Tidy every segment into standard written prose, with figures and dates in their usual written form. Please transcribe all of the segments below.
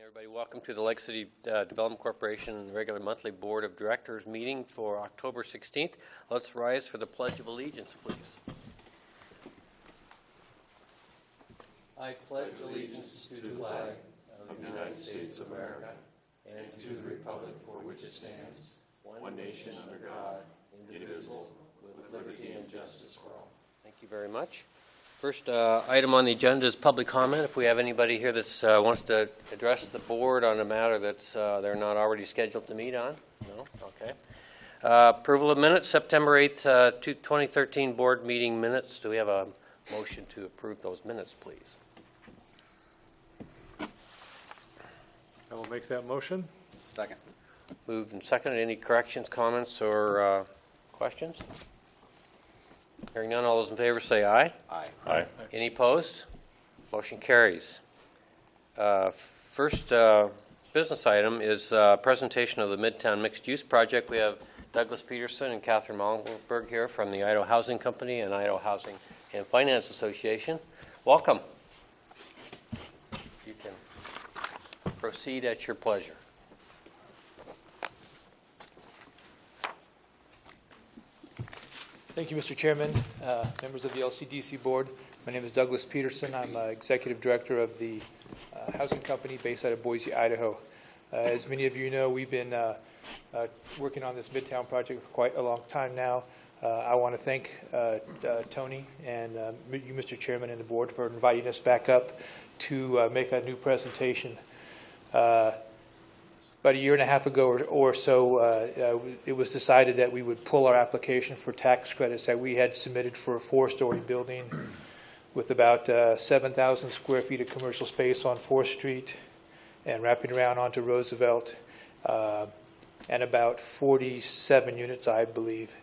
Everybody, welcome to the Lcdc Development Corporation regular monthly Board of Directors meeting for October 16th. Let's rise for the Pledge of Allegiance, please. I pledge allegiance to the flag of the United States of America and to the republic for which it stands, one nation under God, indivisible, with liberty and justice for all. Thank you very much. First item on the agenda is public comment. If we have anybody here that wants to address the board on a matter that's they're not already scheduled to meet on. No? Okay. Approval of minutes, September 8th, 2013 board meeting minutes. Do we have a motion to approve those minutes, please? I will make that motion. Second. Moved and seconded. Any corrections, comments, or questions? Hearing none, all those in favor say aye. Aye. Aye. Any opposed? Motion carries. First business item is presentation of the Midtown Mixed Use Project. We have Douglas Peterson and Catherine Malmberg here from the Idaho Housing Company and Idaho Housing and Finance Association. Welcome. You can proceed at your pleasure. Thank you, Mr. Chairman, members of the Lcdc board. My name is Douglas Peterson. I'm Executive Director of the Housing Company based out of Boise, Idaho. As many of you know, we've been working on this Midtown project for quite a long time now. I want to thank Tony and you, Mr. Chairman, and the board for inviting us back up to make a new presentation. About a year and a half ago or so, it was decided that we would pull our application for tax credits that we had submitted for a 4-story building with about 7,000 square feet of commercial space on 4th Street and wrapping around onto Roosevelt, and about 47 units, I believe.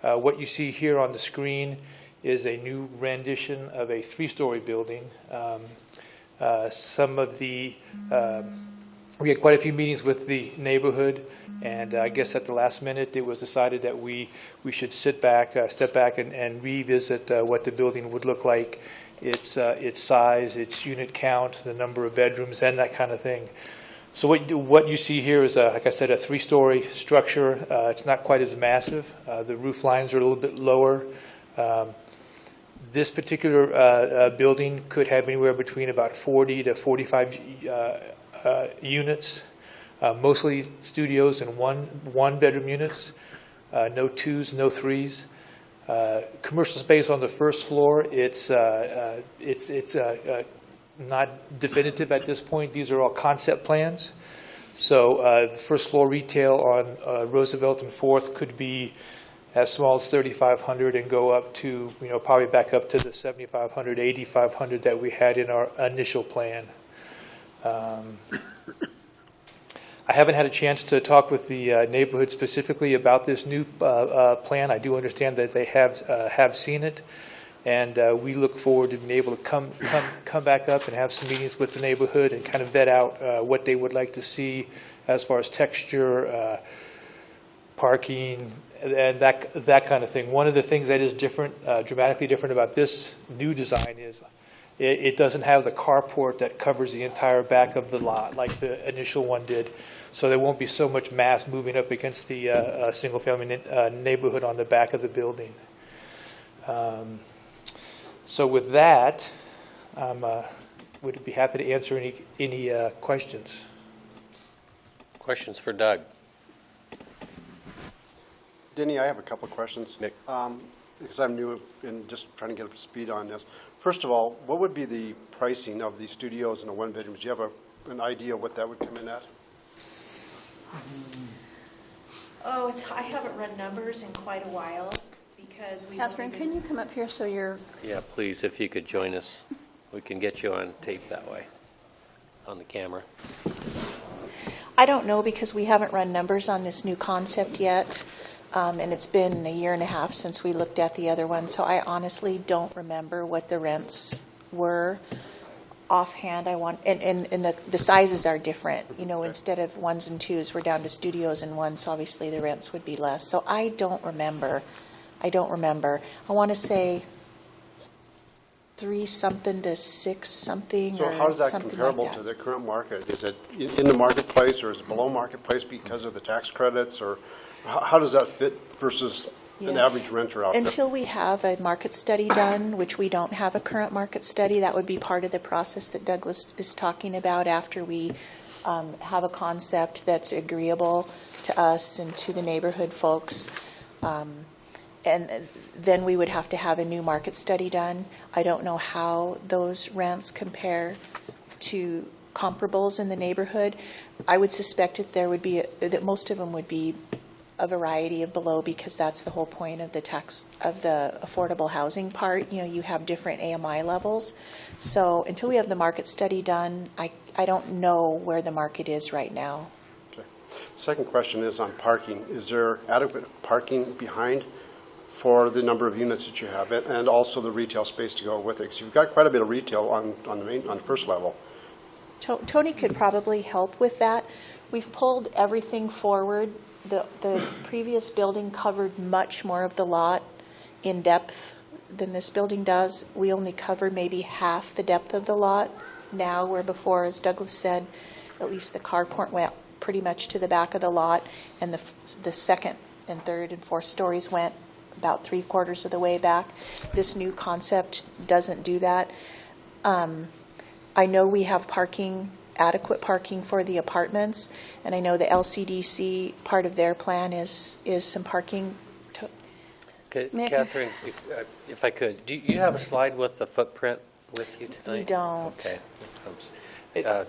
What you see here on the screen is a new rendition of a 3-story building. We had quite a few meetings with the neighborhood, and I guess at the last minute it was decided that we should step back and revisit what the building would look like, its size, its unit count, the number of bedrooms, and that kind of thing. So what you see here is, like I said, a 3-story structure. It's not quite as massive. The roof lines are a little bit lower. This particular building could have anywhere between about 40 to 45 units, mostly studios and one-bedroom units, no 2s, no 3s. Commercial space on the first floor. It's not definitive at this point. These are all concept plans. So the first floor retail on Roosevelt and 4th could be as small as 3,500 and go up to, probably back up to the 7,500, 8,500 that we had in our initial plan. I haven't had a chance to talk with the neighborhood specifically about this new plan. I do understand that they have seen it, and we look forward to being able to come back up and have some meetings with the neighborhood and kind of vet out what they would like to see as far as texture, parking, and that kind of thing. One of the things that is different, dramatically different about this new design is it doesn't have the carport that covers the entire back of the lot like the initial one did. So there won't be so much mass moving up against the single-family neighborhood on the back of the building. So with that, would be happy to answer any questions. Questions for Doug? Denny, I have a couple of questions. Nick. Because I'm new and just trying to get up to speed on this. First of all, what would be the pricing of the studios and the one-bedrooms? Do you have an idea of what that would come in at? Oh, I haven't run numbers in quite a while because we. Catherine, can you come up here so you're... Yeah, please, if you could join us. We can get you on tape that way, on the camera. I don't know because we haven't run numbers on this new concept yet. And it's been a year and a half since we looked at the other one, so I honestly don't remember what the rents were offhand. And the sizes are different. Okay. Instead of 1s and 2s, we're down to studios and 1s, so obviously the rents would be less. So I don't remember. I want to say 3-something to 6-something So or how is that something comparable like to that. the current market? Is it in the marketplace, or is it below marketplace because of the tax credits, or how does that fit versus an Yeah. average renter out there? Until we have a market study done, which we don't have a current market study, that would be part of the process that Douglas is talking about after we have a concept that's agreeable to us and to the neighborhood folks. And then we would have to have a new market study done. I don't know how those rents compare to comparables in the neighborhood. I would suspect that most of them would be a variety of below, because that's the whole point of the affordable housing part. You know, you have different AMI levels. So until we have the market study done, I don't know where the market is right now. Okay. Second question is on parking. Is there adequate parking behind for the number of units that you have, and also the retail space to go with it? Because you've got quite a bit of retail on the first level. Tony could probably help with that. We've pulled everything forward. The previous building covered much more of the lot in depth than this building does. We only cover maybe half the depth of the lot now, where before, as Douglas said, at least the carport went pretty much to the back of the lot, and the second and third and fourth stories went about 3/4 of the way back. This new concept doesn't do that. I know we have adequate parking for the apartments, and I know the Lcdc, part of their plan is some parking. Okay, May I- Catherine, if I could, do you have a slide with the footprint with you tonight? We don't. Okay.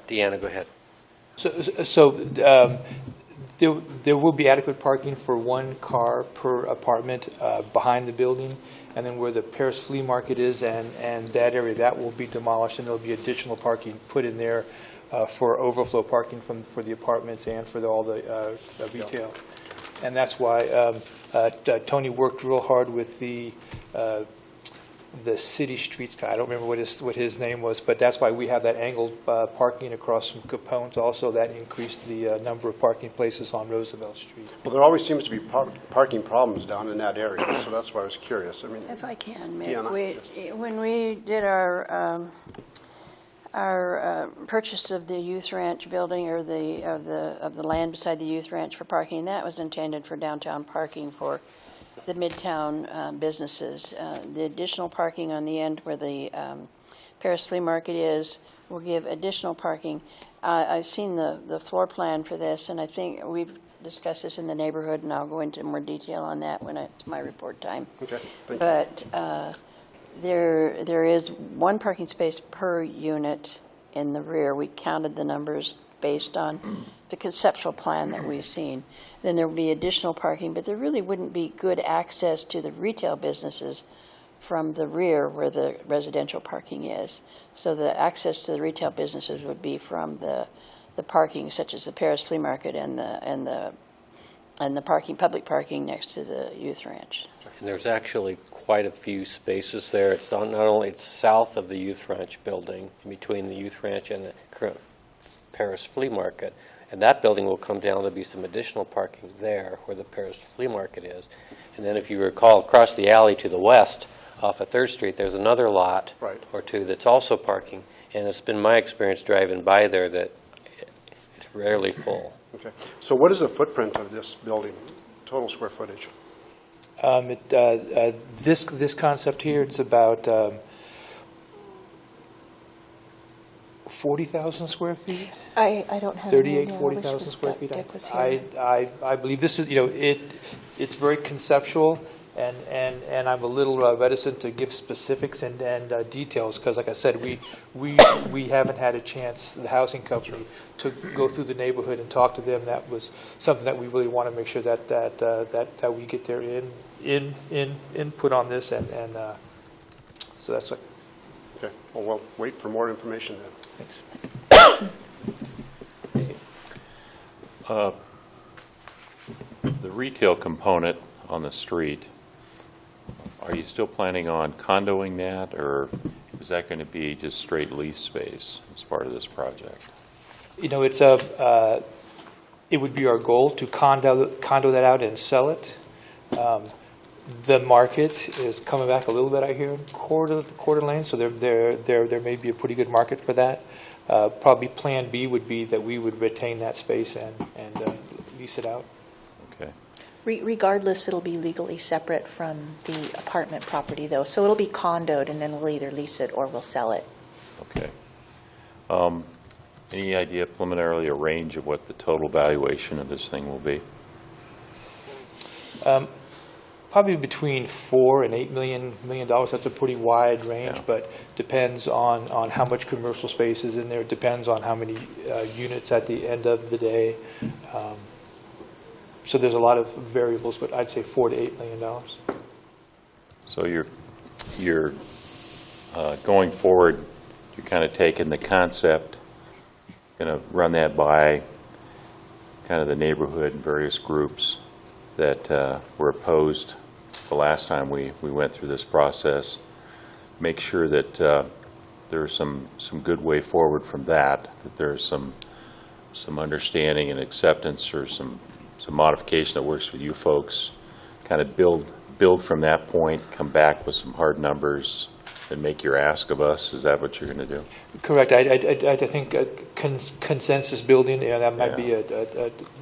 Deanna, go ahead. So there will be adequate parking for one car per apartment behind the building, and then where the Paris Flea Market is and that area, that will be demolished, and there'll be additional parking put in there for overflow parking for the apartments and for all the retail. And that's why Tony worked real hard with the city streets guy. I don't remember what his name was, but that's why we have that angled parking across from Capone's. Also, that increased the number of parking places on Roosevelt Street. Well, there always seems to be parking problems down in that area, so that's why I was curious. I mean, If I can, Mick, Deanna, when we did our purchase of the youth ranch building, or of the land beside the youth ranch for parking, that was intended for downtown parking for the midtown businesses. The additional parking on the end where the Paris Flea Market is will give additional parking. I've seen the floor plan for this, and I think we've discussed this in the neighborhood, and I'll go into more detail on that when it's my report time. okay, thank you. But there is one parking space per unit in the rear. We counted the numbers based on the conceptual plan that we've seen. Then there will be additional parking, but there really wouldn't be good access to the retail businesses from the rear where the residential parking is. So the access to the retail businesses would be from the parking, such as the Paris Flea Market and the public parking next to the youth ranch. And there's actually quite a few spaces there. It's not only it's south of the Youth Ranch building, between the Youth Ranch and the current Paris Flea Market. And that building will come down. There'll be some additional parking there where the Paris Flea Market is. And then if you recall, across the alley to the west off of 3rd Street, there's another lot or two that's also parking. And it's been my experience driving by there that it's rarely full. Okay. So what is the footprint of this building, total square footage? This concept here, it's about 40,000 square feet. I don't have 38, any idea. 40,000 square feet. Dick was here. I believe this is, it's very conceptual, and I'm a little reticent to give specifics and details, because like I said, we haven't had a chance, the housing company, to go through the neighborhood and talk to them. That was something that we really want to make sure that we get their input on this, and so that's like. Okay, well, we'll wait for more information then. Thanks. The retail component on the street, are you still planning on condoing that, or is that going to be just straight lease space as part of this project? It's it would be our goal to condo that out and sell it. The market is coming back a little bit, I hear, Coeur d'Alene, so there may be a pretty good market for that. Probably Plan B would be that we would retain that space and lease it out. Okay. Regardless, it'll be legally separate from the apartment property, though. So it'll be condoed, and then we'll either lease it or we'll sell it. Okay. Any idea preliminarily a range of what the total valuation of this thing will be? Probably between $4 and $8 million. That's a pretty wide range, Yeah. but depends on how much commercial space is in there. It depends on how many units at the end of the day. So there's a lot of variables, but I'd say $4 to $8 million. So you're going forward, you're kind of taking the concept, going to run that by kind of the neighborhood and various groups that were opposed the last time we went through this process. Make sure that there's some good way forward from that there's some understanding and acceptance or some modification that works with you folks. Kind of build from that point, come back with some hard numbers, and make your ask of us. Is that what you're going to do? Correct. I think consensus building, that might be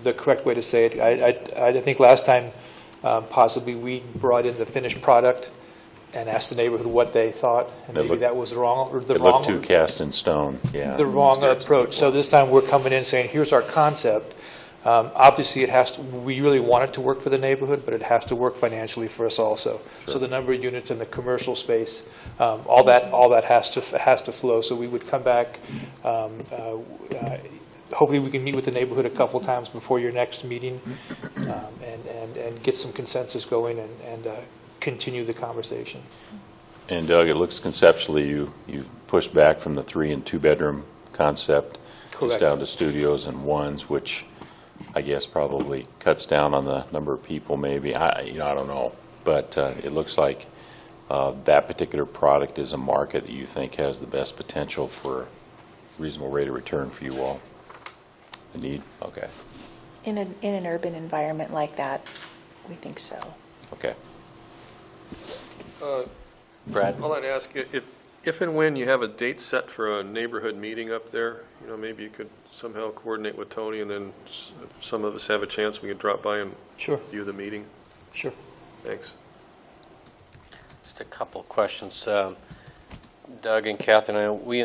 the correct way to say it. I think last time possibly we brought in the finished product and asked the neighborhood what they thought, and maybe that was wrong. Or it looked too cast in stone. Yeah. The wrong approach. So this time we're coming in saying, here's our concept. Obviously, we really want it to work for the neighborhood, but it has to work financially for us also. Sure. So the number of units in the commercial space, all that has to flow. So we would come back. Hopefully, we can meet with the neighborhood a couple times before your next meeting, and get some consensus going and continue the conversation. And Doug, it looks conceptually you pushed back from the 3 and 2 bedroom concept just down to studios and ones, which I guess probably cuts down on the number of people maybe. I don't know. But it looks like that particular product is a market that you think has the best potential for a reasonable rate of return for you all. The need? Okay. In an urban environment like that, we think so. Okay. Brad? I'd like to ask you, if and when you have a date set for a neighborhood meeting up there, maybe you could somehow coordinate with Tony, and then if some of us have a chance, we could drop by and Sure. view the meeting. Sure. Thanks. Just a couple of questions. Doug and Catherine,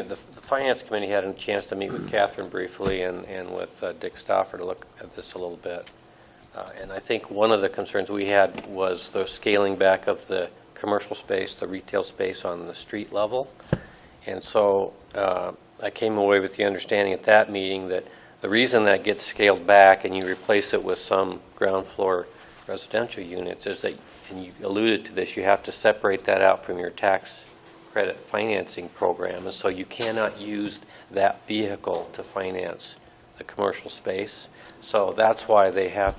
the Finance Committee had a chance to meet with Catherine briefly and with Dick Stauffer to look at this a little bit. And I think one of the concerns we had was the scaling back of the commercial space, the retail space on the street level. And so I came away with the understanding at that meeting that the reason that gets scaled back and you replace it with some ground floor residential units is that, and you alluded to this, you have to separate that out from your tax credit financing program, and so you cannot use that vehicle to finance the commercial space. So that's why they're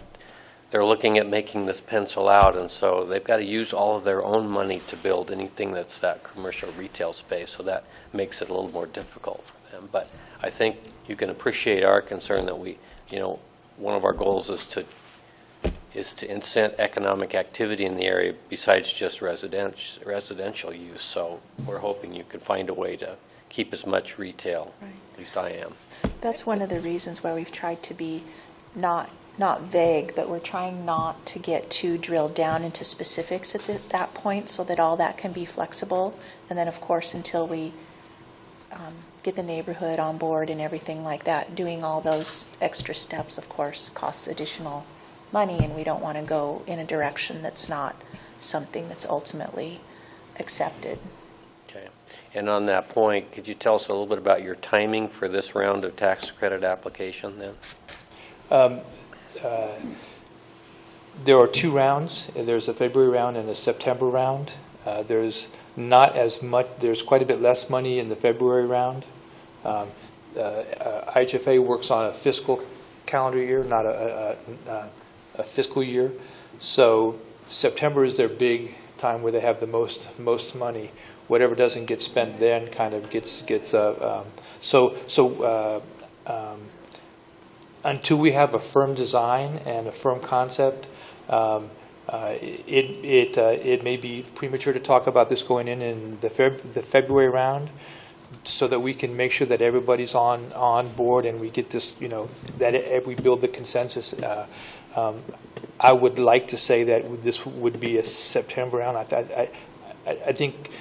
looking at making this pencil out, and so they've got to use all of their own money to build anything that's that commercial retail space, so that makes it a little more difficult for them. But I think you can appreciate our concern that one of our goals is to incent economic activity in the area besides just residential use. So we're hoping you can find a way to keep as much retail. Right. At least I am. That's one of the reasons why we've tried to be not vague, but we're trying not to get too drilled down into specifics at that point, so that all that can be flexible. And then, of course, until we get the neighborhood on board and everything like that, doing all those extra steps, of course, costs additional money, and we don't want to go in a direction that's not something that's ultimately accepted. Okay. And on that point, could you tell us a little bit about your timing for this round of tax credit application then? There are 2 rounds. There's a February round and a September round. There's not as much. There's quite a bit less money in the February round. IHFA works on a fiscal calendar year, not a fiscal year. So September is their big time where they have the most money. Whatever doesn't get spent then kind of gets until we have a firm design and a firm concept, It may be premature to talk about this going in the February round, so that we can make sure that everybody's on board and we get this, that we build the consensus. I would like to say that this would be a September round. I think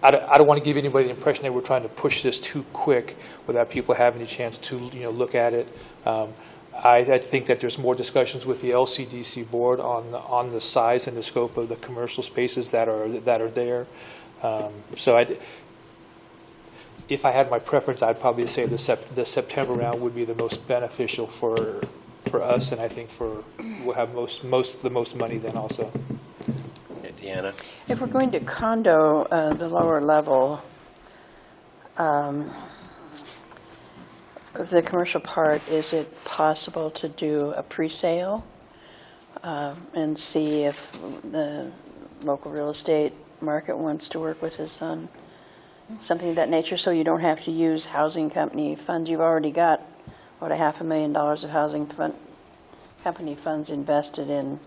I don't want to give anybody the impression that we're trying to push this too quick without people having a chance to look at it. I think that there's more discussions with the LCDC board on the size and the scope of the commercial spaces that are there. So if I had my preference, I'd probably say the September round would be the most beneficial for us, and I think we'll have the most money then also. Deanna? If we're going to condo the lower level, of the commercial part, is it possible to do a pre-sale and see if the local real estate market wants to work with us on something of that nature, so you don't have to use housing company funds? You've already got, what, $500,000 of housing company funds invested in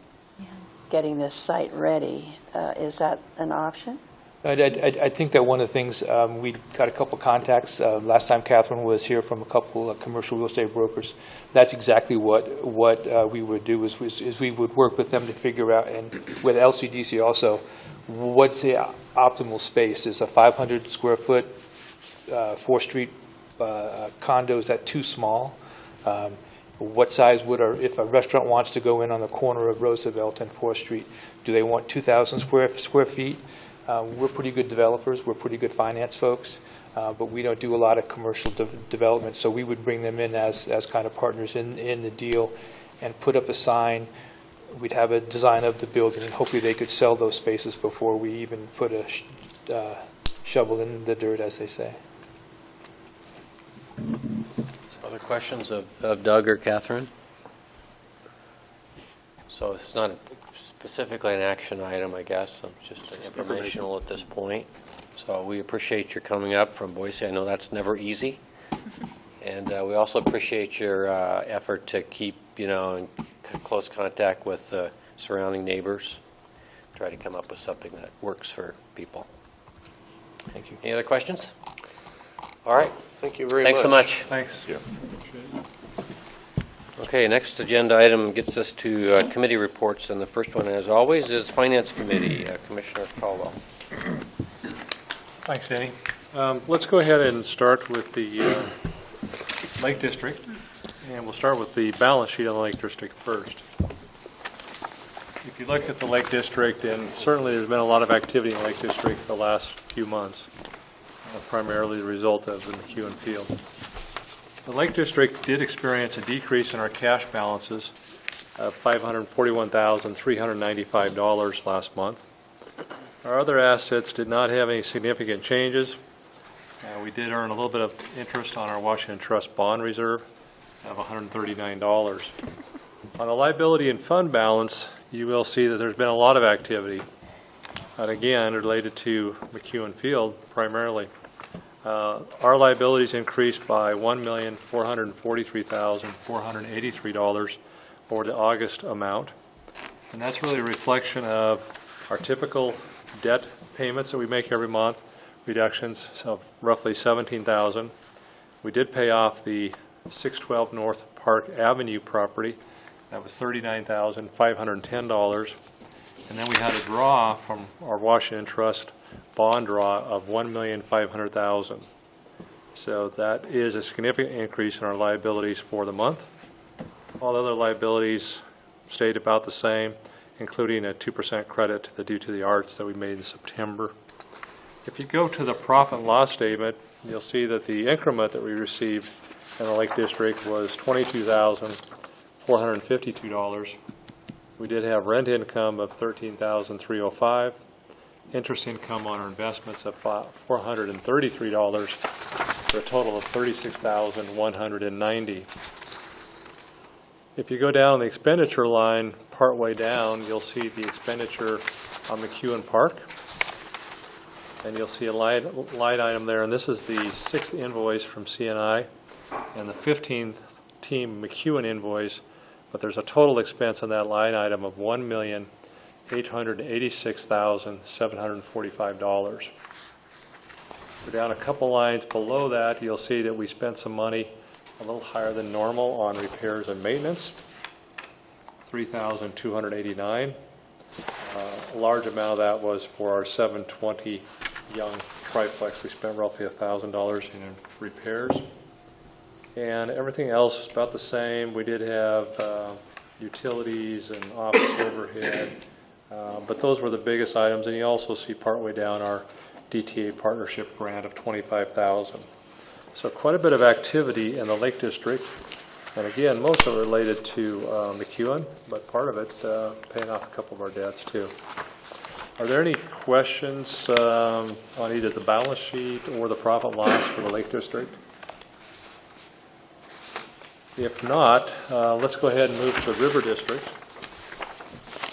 getting this site ready. Is that an option? I think that one of the things, we got a couple contacts last time Catherine was here from a couple of commercial real estate brokers. That's exactly what we would do is we would work with them to figure out, and with LCDC also, what's the optimal space. Is a 500 square foot 4th Street condo, is that too small? What size if a restaurant wants to go in on the corner of Roosevelt and 4th Street, do they want 2,000 square feet? We're pretty good developers, we're pretty good finance folks, but we don't do a lot of commercial development, so we would bring them in as kind of partners in the deal and put up a sign. We'd have a design of the building, and hopefully they could sell those spaces before we even put a shovel in the dirt, as they say. Other questions of Doug or Catherine? So it's not specifically an action item, I guess. It's just informational at this point. So we appreciate your coming up from Boise. I know that's never easy. And we also appreciate your effort to keep, in close contact with the surrounding neighbors. Try to come up with something that works for people. Thank you. Any other questions? All right. Thank you very much. Thanks so much. Thanks. Yeah. Okay, next agenda item gets us to committee reports, and the first one, as always, is Finance Committee. Commissioner Caldwell. Thanks, Danny. Let's go ahead and start with the Lake District, and we'll start with the balance sheet on the Lake District first. If you look at the Lake District, and certainly there's been a lot of activity in the Lake District the last few months, primarily the result of the McEwen Field. The Lake District did experience a decrease in our cash balances of $541,395 last month. Our other assets did not have any significant changes. We did earn a little bit of interest on our Washington Trust bond reserve of $139. On the liability and fund balance, you will see that there's been a lot of activity, and again, related to McEwen Field primarily. Our liabilities increased by $1,443,483 over the August amount, and that's really a reflection of our typical debt payments that we make every month, reductions of roughly $17,000. We did pay off the 612 North Park Avenue property. That was $39,510, and then we had a draw from our Washington Trust bond draw of $1,500,000. So that is a significant increase in our liabilities for the month. All other liabilities stayed about the same, including a 2% credit due to the arts that we made in September. If you go to the profit and loss statement, you'll see that the increment that we received in the Lake District was $22,452. We did have rent income of $13,305. Interest income on our investments of $433 for a total of $36,190. If you go down the expenditure line, partway down, you'll see the expenditure on McEwen Park, and you'll see a line item there, and this is the 6th invoice from CNI and the 15th Team McEwen invoice, but there's a total expense on that line item of $1,805,000. $886,745. Go down a couple lines below that, you'll see that we spent some money a little higher than normal on repairs and maintenance, $3,289. A large amount of that was for our 720 Young triplex. We spent roughly $1,000 in repairs. And everything else is about the same. We did have utilities and office overhead, but those were the biggest items. And you also see partway down our DTA partnership grant of $25,000. So quite a bit of activity in the Lake District. And again, most of it related to McEwen, but part of it paying off a couple of our debts too. Are there any questions on either the balance sheet or the profit and loss for the Lake District? If not, let's go ahead and move to the River District.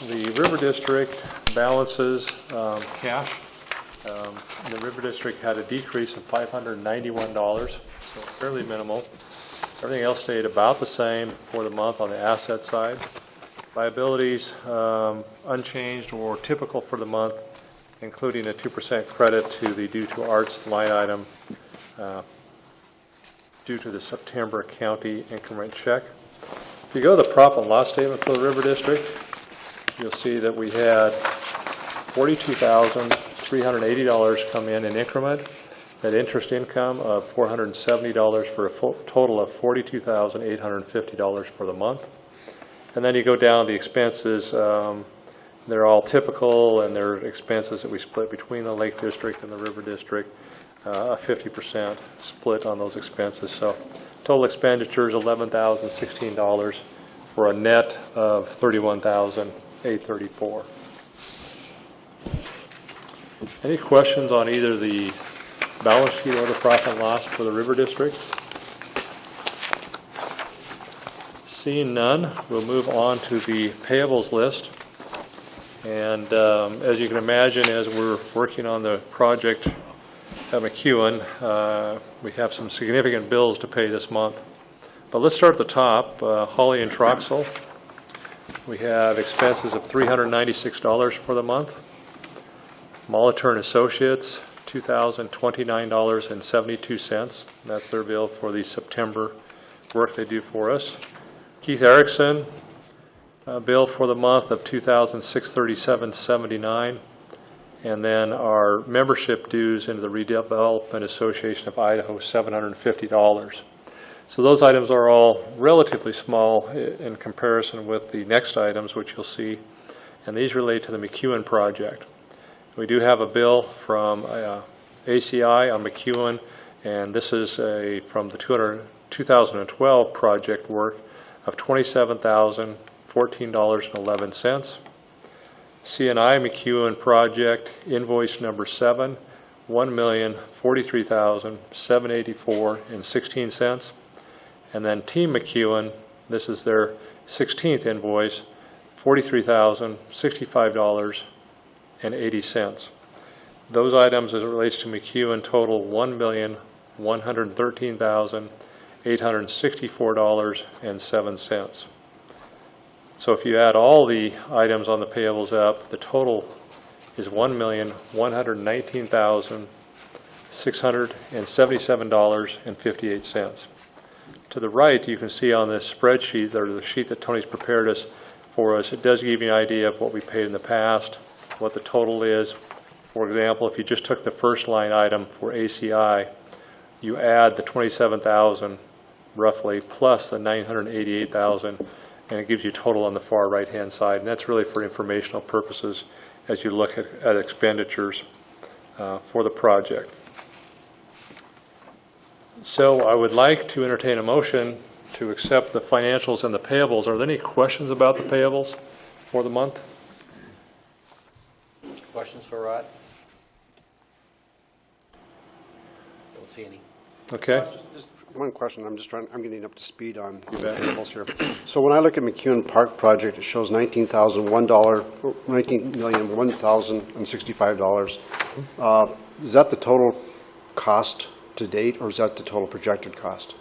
The River District balances cash. The River District had a decrease of $591, so fairly minimal. Everything else stayed about the same for the month on the asset side. Liabilities unchanged or typical for the month, including a 2% credit to the due to arts line item due to the September county increment check. If you go to the profit and loss statement for the River District, you'll see that we had $42,380 come in increment. Net interest income of $470 for a total of $42,850 for the month. And then you go down the expenses. They're all typical, and they're expenses that we split between the Lake District and the River District, a 50% split on those expenses. So total expenditures $11,016 for a net of $31,834. Any questions on either the balance sheet or the profit and loss for the River District? Seeing none, we'll move on to the payables list. And as you can imagine, as we're working on the project at McEwen, we have some significant bills to pay this month. But let's start at the top. Hawley and Troxel. We have expenses of $396 for the month. Molitor and Associates, $2,029.72. That's their bill for the September work they do for us. Keith Erickson, bill for the month of $2,637.79. And then our membership dues into the Redevelopment Association of Idaho, $750. So those items are all relatively small in comparison with the next items, which you'll see. And these relate to the McEwen project. We do have a bill from ACI on McEwen, and this is from the 2012 project work of $27,014.11. CNI McEwen project invoice number 7, $1,043,784.16. And then Team McEwen, this is their 16th invoice, $43,065.80. Those items, as it relates to McEwen, total $1,113,864.07. So if you add all the items on the payables up, the total is $1,119,677.58. To the right, you can see on this spreadsheet, or the sheet that Tony's prepared for us, it does give you an idea of what we paid in the past, what the total is. For example, if you just took the first line item for ACI, you add the $27,000 roughly plus the $988,000, and it gives you a total on the far right-hand side. And that's really for informational purposes as you look at expenditures for the project. So I would like to entertain a motion to accept the financials and the payables. Are there any questions about the payables for the month? Questions for Rod? Don't see any. Okay. Just one question. I'm getting up to speed on the payables here. So when I look at McEwen Park project, it shows $19,001,065. Is that the total cost to date, or is that the total projected cost?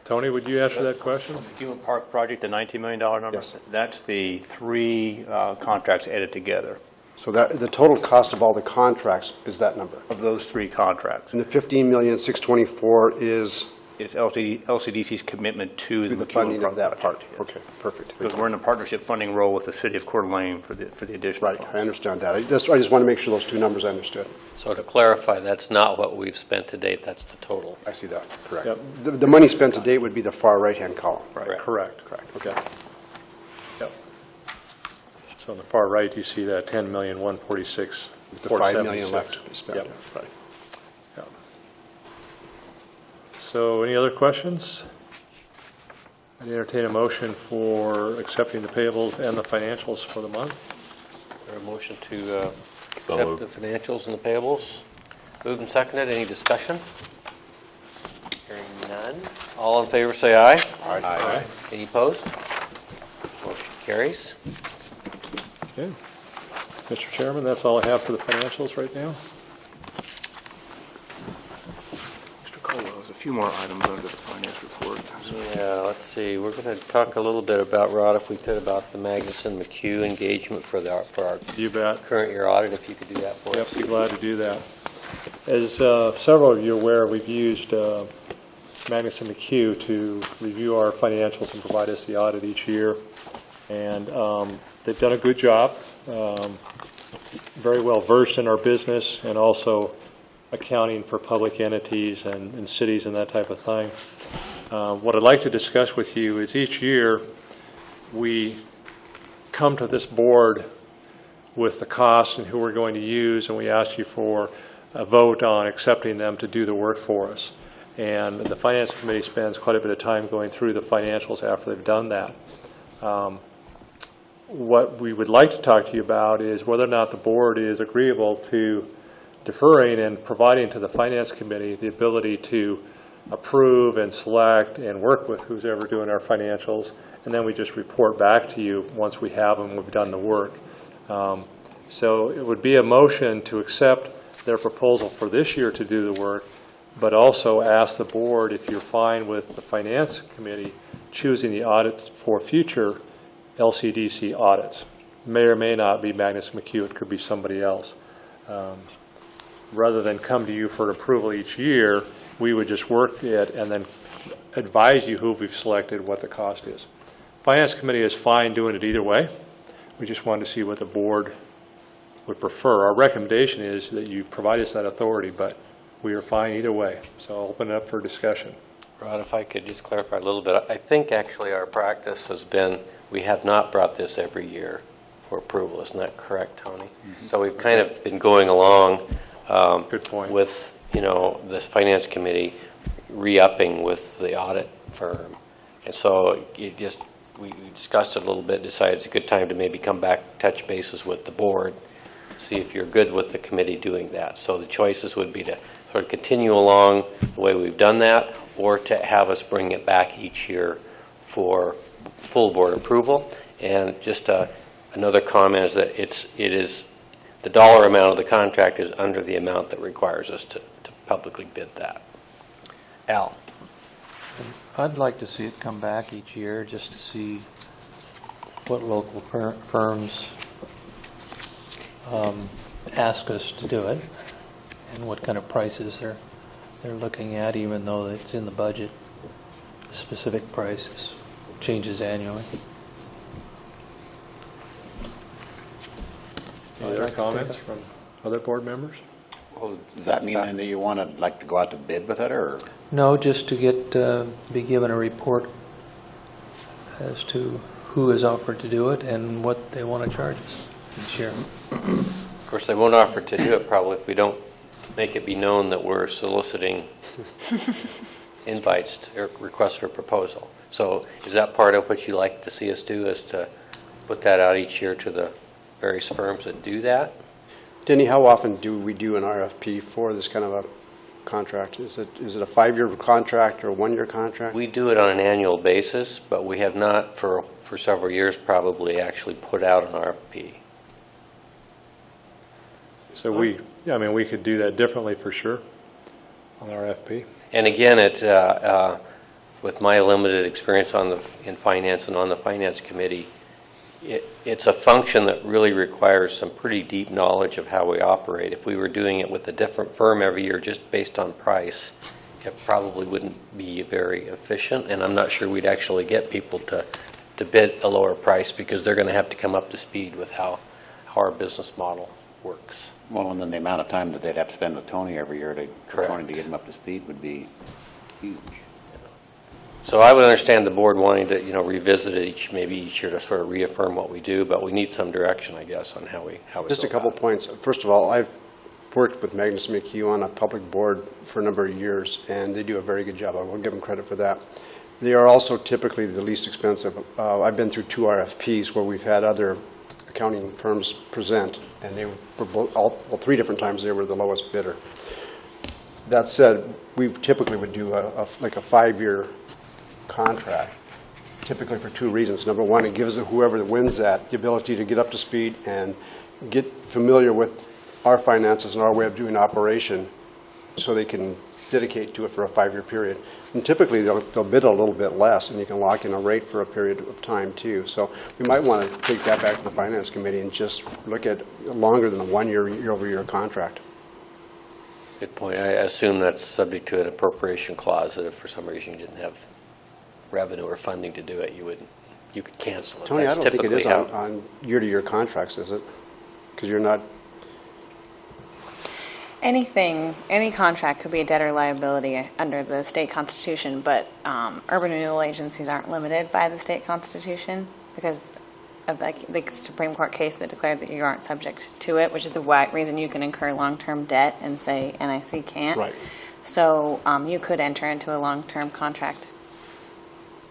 Tony, would you answer that question? The Human Park project, the $19 million number? Yes. That's the 3 contracts added together, So that, the total cost of all the contracts is that number. of those 3 contracts. And the 15,624 is It's LCDC's commitment to through the McEwen funding Park of that part. project, yes. Okay, perfect. Because we're in a partnership funding role with the city of Coeur d'Alene for the additional Right, funds. I understand that. I just want to make sure those 2 numbers I understood. So to clarify, that's not what we've spent to date, that's the total. I see that, correct. Yep. The money spent to date would be the far right-hand column. Right. Correct. Correct, okay. Yep. So on the far right, you see that 10,146,476. With the 5 million left to be spent. Yep. Right. Yep. So any other questions? I'd entertain a motion for accepting the payables and the financials for the month. Is there a motion to So accept moved. the financials and the payables? Moved and seconded. Any discussion? Hearing none. All in favor, say aye. Aye. Any opposed? Motion carries. Okay. Mr. Chairman, that's all I have for the financials right now. Mr. Caldwell, there's a few more items under the finance report. Yeah, let's see. We're going to talk a little bit about, Rod, if we could, about the Magnuson-McHugh engagement for our You bet. current year audit, if you could do that for Yep, us. be glad to do that. As several of you are aware, we've used Magnuson McHugh to review our financials and provide us the audit each year. And they've done a good job, very well versed in our business and also accounting for public entities and cities and that type of thing. What I'd like to discuss with you is each year we come to this board with the costs and who we're going to use, and we ask you for a vote on accepting them to do the work for us. And the Finance Committee spends quite a bit of time going through the financials after they've done that. What we would like to talk to you about is whether or not the board is agreeable to deferring and providing to the Finance Committee the ability to approve and select and work with who's ever doing our financials, and then we just report back to you once we have them, we've done the work. So it would be a motion to accept their proposal for this year to do the work, but also ask the board if you're fine with the Finance Committee choosing the audits for future LCDC audits. May or may not be Magnuson McHugh, it could be somebody else. Rather than come to you for approval each year, we would just work it and then advise you who we've selected, what the cost is. Finance Committee is fine doing it either way. We just wanted to see what the board would prefer. Our recommendation is that you provide us that authority, but we are fine either way. So I'll open it up for discussion. Rod, if I could just clarify a little bit. I think actually our practice has been, we have not brought this every year for approval. Isn't that correct, Tony? Mm-hmm. So we've kind of been going along Good point. with, this Finance Committee re-upping with the audit firm. And so we discussed it a little bit, decided it's a good time to maybe come back, touch bases with the board, see if you're good with the committee doing that. So the choices would be to sort of continue along the way we've done that, or to have us bring it back each year for full board approval. And just another comment is that it is the dollar amount of the contract is under the amount that requires us to publicly bid that. Al? I'd like to see it come back each year just to see what local firms ask us to do it and what kind of prices they're looking at, even though it's in the budget. The specific prices changes annually. Any other comments from other board members? Well, does that mean then that you want to like to go out to bid with it, or? No, just to be given a report as to who is offered to do it and what they want to charge us each year. Of course, they won't offer to do it probably if we don't make it be known that we're soliciting invites or requests for proposal. So is that part of what you like to see us do, is to put that out each year to the various firms that do that? Denny, how often do we do an RFP for this kind of a contract? Is it a 5-year contract or a 1-year contract? We do it on an annual basis, but we have not for several years probably actually put out an RFP. So we could do that differently for sure on RFP. And again, with my limited experience in finance and on the finance committee, it's a function that really requires some pretty deep knowledge of how we operate. If we were doing it with a different firm every year just based on price, it probably wouldn't be very efficient, and I'm not sure we'd actually get people to bid a lower price because they're going to have to come up to speed with how our business model works. Well, and then the amount of time that they'd have to spend with Tony every year for Correct. Tony to get him up to speed would be huge. So I would understand the board wanting to, revisit it maybe each year to sort of reaffirm what we do, but we need some direction, I guess, on how we Just go a couple about it. points. First of all, I've worked with Magnus McHugh on a public board for a number of years, and they do a very good job. I will give them credit for that. They are also typically the least expensive. I've been through 2 RFPs where we've had other accounting firms present, and they were both, 3 different times they were the lowest bidder. That said, we typically would do like a 5-year contract, typically for 2 reasons. Number one, it gives whoever wins that the ability to get up to speed and get familiar with our finances and our way of doing operation so they can dedicate to it for a 5-year period. And typically they'll bid a little bit less, and you can lock in a rate for a period of time too. So we might want to take that back to the Finance Committee and just look at longer than a 1-year, year-over-year contract. Good point. I assume that's subject to an appropriation clause, that if for some reason you didn't have revenue or funding to do it, you could cancel it. Tony, That's I don't think it is typically on year-to-year contracts, is it? Because you're not... Any contract could be a debtor liability under the state constitution, but urban renewal agencies aren't limited by the state constitution because of the Supreme Court case that declared that you aren't subject to it, which is the reason you can incur long-term debt and say NIC can't. Right. So you could enter into a long-term contract.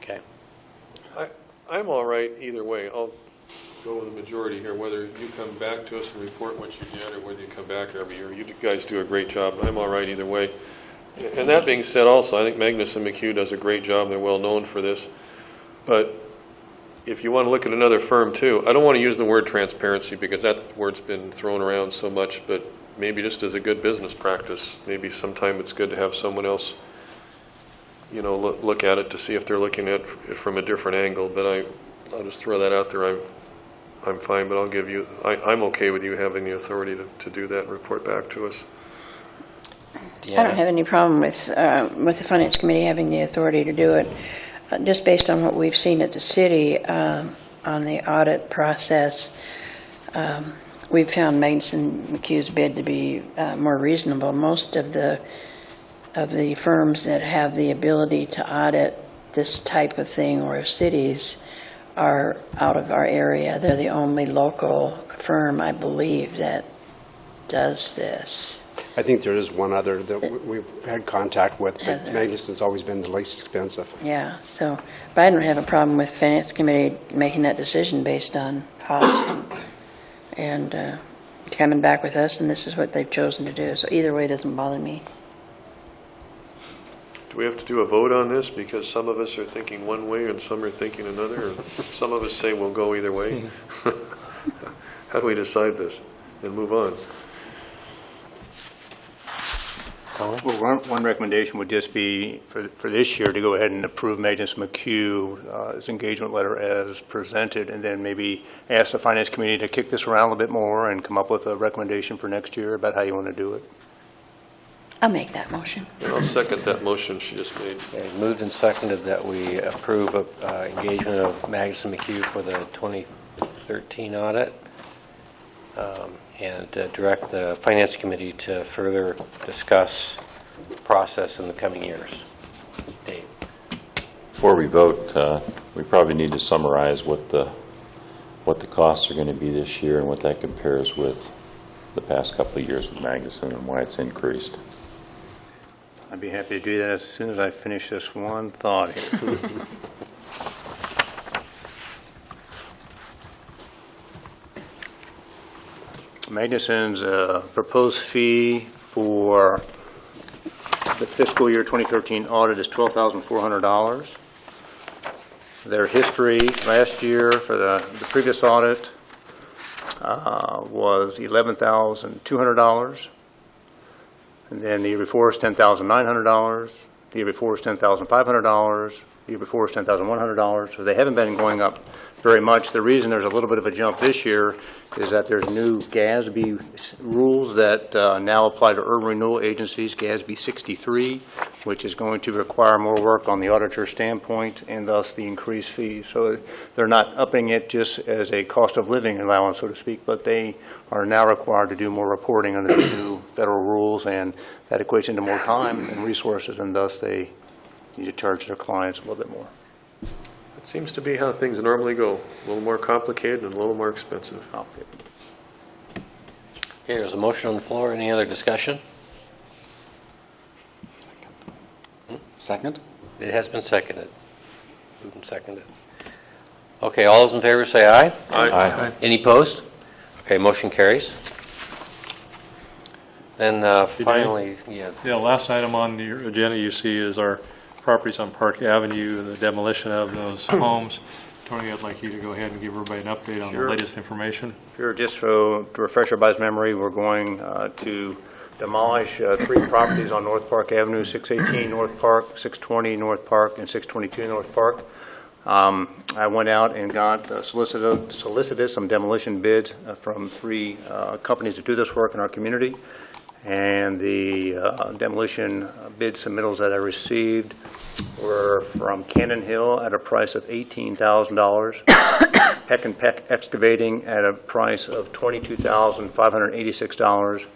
Okay. I'm all right either way. I'll go with the majority here, whether you come back to us and report what you did or whether you come back every year. You guys do a great job. I'm all right either way. And that being said also, I think Magnus and McHugh does a great job. They're well known for this. But if you want to look at another firm too, I don't want to use the word transparency because that word's been thrown around so much, but maybe just as a good business practice, maybe sometime it's good to have someone else look at it to see if they're looking at it from a different angle. But I'll just throw that out there. I'm fine, but I'm okay with you having the authority to do that and report back to us. I don't have any problem with the Finance Committee having the authority to do it. Just based on what we've seen at the city on the audit process, we've found Magnus and McHugh's bid to be more reasonable. Most of the firms that have the ability to audit this type of thing, or cities, are out of our area. They're the only local firm, I believe, that does this. I think there is one other that we've had contact with, but Magnuson's always been the least expensive. Yeah, but I don't have a problem with Finance Committee making that decision based on cost and coming back with us, and this is what they've chosen to do. So either way, it doesn't bother me. Do we have to do a vote on this because some of us are thinking one way and some are thinking another, or some of us say we'll go either way? How do we decide this and move on? Well, one recommendation would just be for this year to go ahead and approve Magnus McHugh's engagement letter as presented, and then maybe ask the Finance Committee to kick this around a little bit more and come up with a recommendation for next year about how you want to do it. I'll make that motion. And I'll second that motion she just made. Okay, moved and seconded that we approve of engagement of Magnus and McHugh for the 2013 audit and direct the Finance Committee to further discuss the process in the coming years. Dave. Before we vote, we probably need to summarize what the costs are going to be this year and what that compares with the past couple of years with Magnuson and why it's increased. I'd be happy to do that as soon as I finish this one thought here. Magnuson's proposed fee for the fiscal year 2013 audit is $12,400. Their history last year for the previous audit was $11,200. And then the year before is $10,900. The year before was $10,500. The year before was $10,100. So they haven't been going up very much. The reason there's a little bit of a jump this year is that there's new GASB rules that now apply to urban renewal agencies, GASB 63, which is going to require more work on the auditor's standpoint and thus the increased fees. So they're not upping it just as a cost of living allowance, so to speak, but they are now required to do more reporting under the new federal rules, and that equates into more time and resources, and thus they need to charge their clients a little bit more. It seems to be how things normally go, a little more complicated and a little more expensive. Okay, there's a motion on the floor. Any other discussion? Second? It has been seconded. Moved and seconded. Okay, all those in favor say aye. Aye. Any opposed? Okay, motion carries. Then finally, yeah. Yeah, last item on your agenda you see is our properties on Park Avenue, the demolition of those homes. Tony, I'd like you to go ahead and give everybody an update on the latest information. Sure. Just to refresh everybody's memory, we're going to demolish 3 properties on North Park Avenue, 618 North Park, 620 North Park, and 622 North Park. I went out and got solicited some demolition bids from 3 companies that do this work in our community. And the demolition bid submittals that I received were from Cannon Hill at a price of $18,000, Peck and Peck Excavating at a price of $22,586,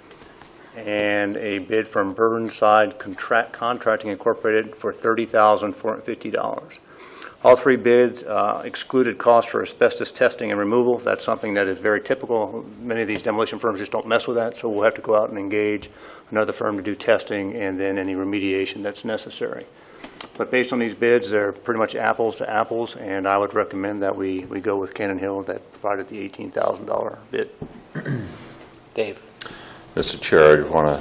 and a bid from Burnside Contracting Incorporated for $30,450. All 3 bids excluded costs for asbestos testing and removal. That's something that is very typical. Many of these demolition firms just don't mess with that, so we'll have to go out and engage another firm to do testing and then any remediation that's necessary. But based on these bids, they're pretty much apples to apples, and I would recommend that we go with Cannon Hill that provided the $18,000 bid. Dave. Mr. Chair, I want to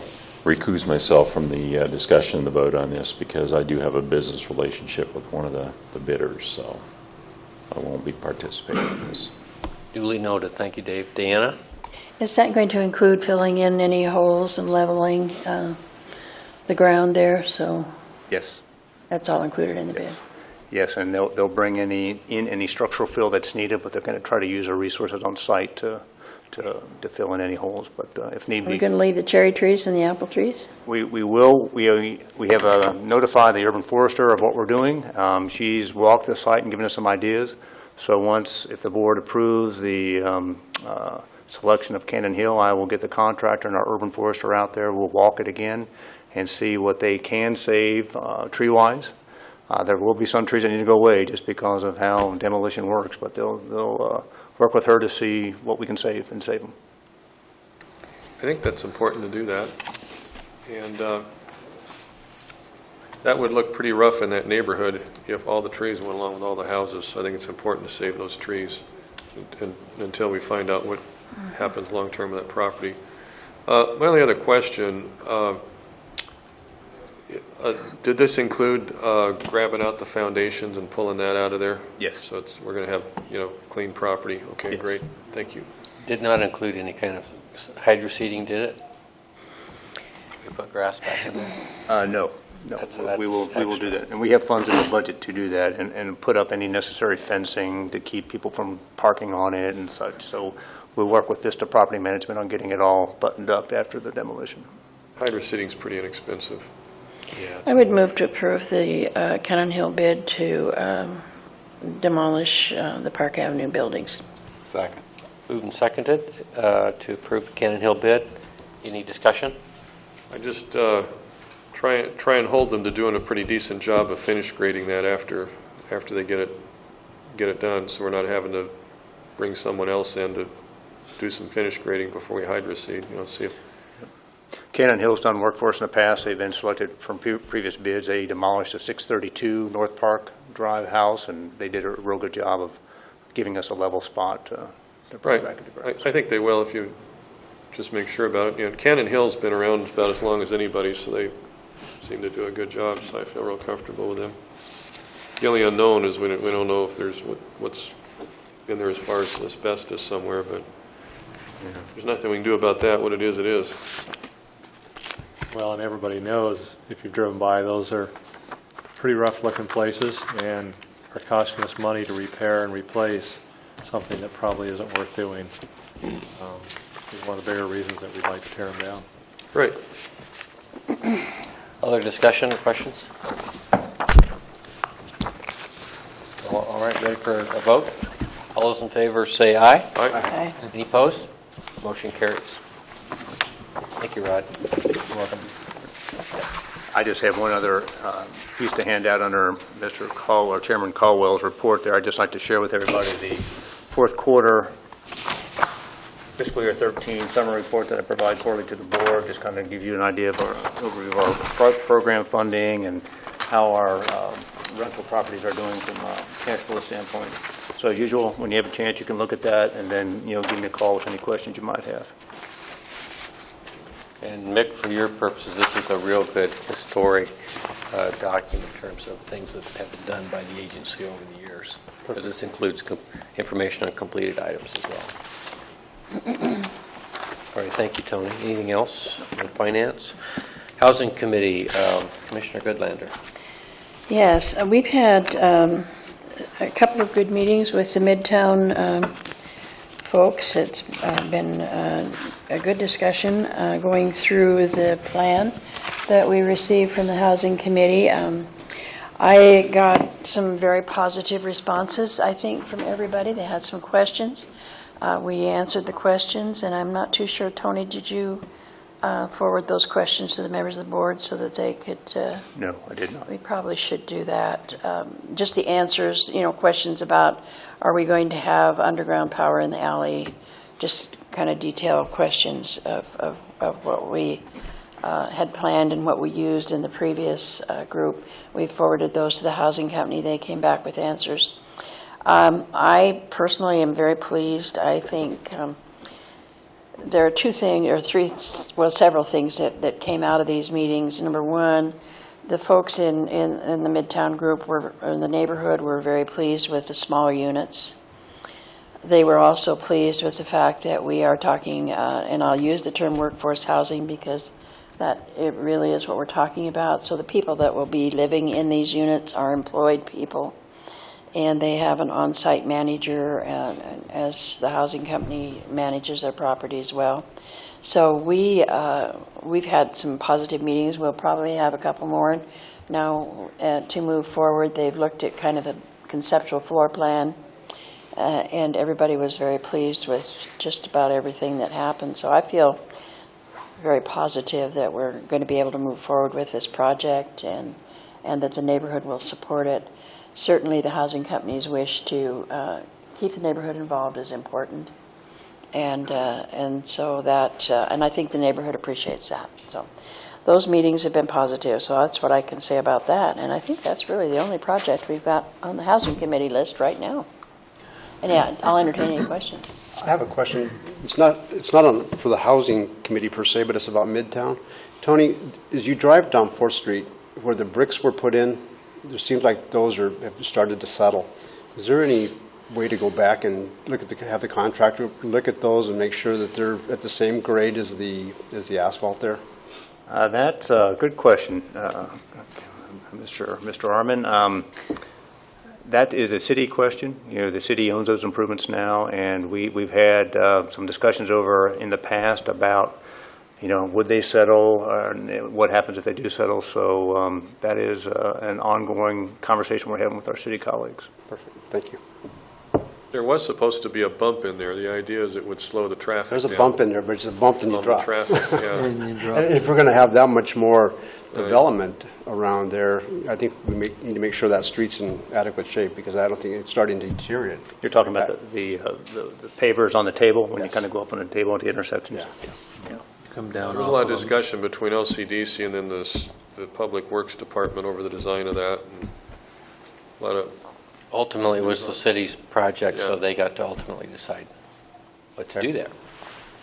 recuse myself from the discussion and the vote on this because I do have a business relationship with one of the bidders, so I won't be participating in this. Duly noted. Thank you, Dave. Deanna? Is that going to include filling in any holes and leveling the ground there? So Yes. that's all included in the bid. Yes, and they'll bring any structural fill that's needed, but they're going to try to use our resources on site to fill in any holes. But if need Are we be, going to leave the cherry trees and the apple trees? we will. We have notified the urban forester of what we're doing. She's walked the site and given us some ideas. So if the board approves the selection of Cannon Hill, I will get the contractor and our urban forester out there. We'll walk it again and see what they can save tree-wise. There will be some trees that need to go away just because of how demolition works, but they'll work with her to see what we can save and save them. I think that's important to do that. And that would look pretty rough in that neighborhood if all the trees went along with all the houses. So I think it's important to save those trees until we find out what happens long-term with that property. My only other question, did this include grabbing out the foundations and pulling that out of there? Yes. So we're going to have, clean property. Okay, Yes. Great. Thank you. Did not include any kind of hydro seeding, did it? We put grass back in there? No. That's We will do extra. that. And we have funds in the budget to do that and put up any necessary fencing to keep people from parking on it and such. So we'll work with Vista Property Management on getting it all buttoned up after the demolition. Hydro seeding's pretty inexpensive. Yeah. I would move to approve the Cannon Hill bid to demolish the Park Avenue buildings. Second. Moved and seconded to approve the Cannon Hill bid. Any discussion? I just try and hold them to doing a pretty decent job of finish grading that after they get it done, so we're not having to bring someone else in to do some finish grading before we hydro seed. See if Cannon Hill's done work for us in the past. They've been selected from previous bids. They demolished the 632 North Park Drive house, and they did a real good job of giving us a level spot to bring right. back into grass. I think they will if you just make sure about it. Cannon Hill's been around about as long as anybody, so they seem to do a good job. So I feel real comfortable with them. The only unknown is we don't know if there's what's in there as far as asbestos somewhere, but there's nothing we can do about that. What it is, it is. Well, and everybody knows, if you've driven by, those are pretty rough-looking places and are costing us money to repair and replace something that probably isn't worth doing. Is one of the bigger reasons that we'd like to tear them down. Great. Other discussion or questions? All right, ready for a vote? All those in favor say aye. Aye. Any opposed? Motion carries. Thank you, Rod. You're welcome. I just have one other piece to hand out under Chairman Caldwell's report there. I'd just like to share with everybody the fourth quarter fiscal year 13 summary report that I provide quarterly to the board, just kind of give you an idea of our overview of our program funding and how our rental properties are doing from a cash flow standpoint. So as usual, when you have a chance, you can look at that and then give me a call with any questions you might have. And Mick, for your purposes, this is a real good historic document in terms of things that have been done by the agency over the years. But this includes information on completed items as well. All right, thank you, Tony. Anything else on finance? Housing Committee, Commissioner Goodlander. Yes, we've had a couple of good meetings with the Midtown folks. It's been a good discussion going through the plan that we received from the Housing Committee. I got some very positive responses, I think, from everybody. They had some questions. We answered the questions, and I'm not too sure, Tony, did you forward those questions to the members of the board so that they could... No, I did not. We probably should do that. Just the answers, questions about, are we going to have underground power in the alley? Just kind of detailed questions of what we had planned and what we used in the previous group. We forwarded those to the housing company. They came back with answers. I personally am very pleased. I think there are several things that came out of these meetings. Number one, the folks in the Midtown group in the neighborhood were very pleased with the smaller units. They were also pleased with the fact that we are talking, and I'll use the term workforce housing because that it really is what we're talking about. So the people that will be living in these units are employed people, and they have an on-site manager as the housing company manages their property as well. So we've had some positive meetings. We'll probably have a couple more now to move forward. They've looked at kind of the conceptual floor plan, and everybody was very pleased with just about everything that happened. So I feel very positive that we're going to be able to move forward with this project and that the neighborhood will support it. Certainly the housing company's wish to keep the neighborhood involved is important. And so that, and I think the neighborhood appreciates that. So those meetings have been positive. So that's what I can say about that. And I think that's really the only project we've got on the housing committee list right now. And yeah, I'll entertain any questions. I have a question. It's not on for the housing committee per se, but it's about Midtown. Tony, as you drive down 4th Street, where the bricks were put in, it seems like those have started to settle. Is there any way to go back and have the contractor look at those and make sure that they're at the same grade as the asphalt there? That's a good question, Mr. Arman. That is a city question. The city owns those improvements now, and we've had some discussions over in the past about, would they settle, what happens if they do settle. So that is an ongoing conversation we're having with our city colleagues. Perfect. Thank you. There was supposed to be a bump in there. The idea is it would slow the traffic There's a down. bump in there, but it's a bump and you Slow drop. the traffic, yeah. And if we're going to have that much more development around there, I think we need to make sure that street's in adequate shape, because I don't think it's starting to deteriorate. You're talking about the pavers on the table when you kind of go up on the table at the intersections? Yeah. Come down. There's a lot of discussion between LCDC and then the Public Works Department over the design of that. And a lot of Ultimately, it was the city's project, so Yeah. they got to ultimately decide what to do there.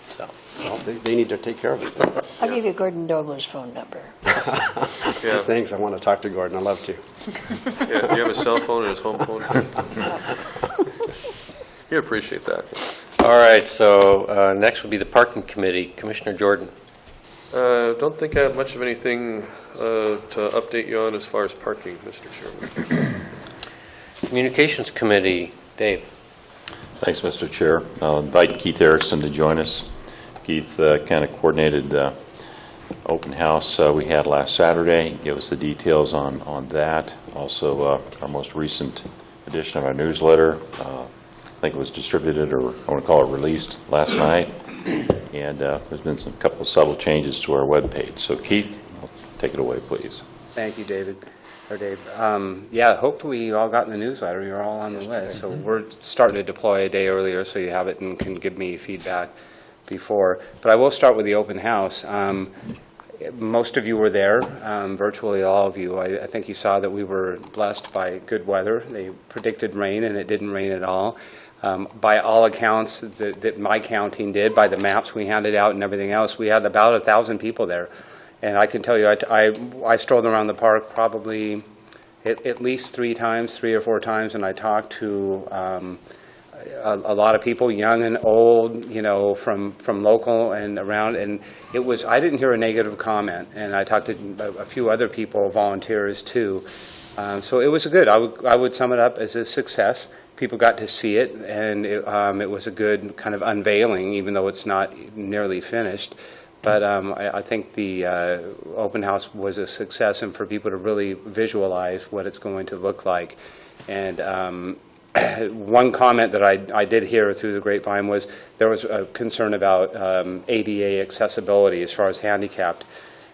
So, Well, they need to take care of it. I'll give you Gordon Dobler's phone number. Yeah. Thanks. I want to talk to Gordon. I'd love to. Yeah, do you have a cell phone and his home phone? You appreciate that. all right, so next would be the Parking Committee. Commissioner Jordan. Don't think I have much of anything to update you on as far as parking, Mr. Chairman. Communications Committee, Dave. Thanks, Mr. Chair. I'll invite Keith Erickson to join us. Keith kind of coordinated the open house we had last Saturday. Give us the details on that. Also, our most recent edition of our newsletter. I think it was distributed, or I want to call it released, last night. And there's been some couple of subtle changes to our webpage. So, Keith, take it away, please. Thank you, David. Or Dave. Yeah, hopefully you all got in the newsletter. You're all on the list. So we're starting to deploy a day earlier so you have it and can give me feedback before. But I will start with the open house. Most of you were there, virtually all of you. I think you saw that we were blessed by good weather. They predicted rain, and it didn't rain at all. By all accounts that my counting did, by the maps we handed out and everything else, we had about 1,000 people there. And I can tell you, I strolled around the park probably at least 3 or 4 times, and I talked to a lot of people, young and old, you know, from local and around, and it was, I didn't hear a negative comment, and I talked to a few other people, volunteers too. So it was good. I would sum it up as a success. People got to see it, and it was a good kind of unveiling, even though it's not nearly finished. But I think the open house was a success, and for people to really visualize what it's going to look like. And one comment that I did hear through the grapevine was there was a concern about ADA accessibility as far as handicapped.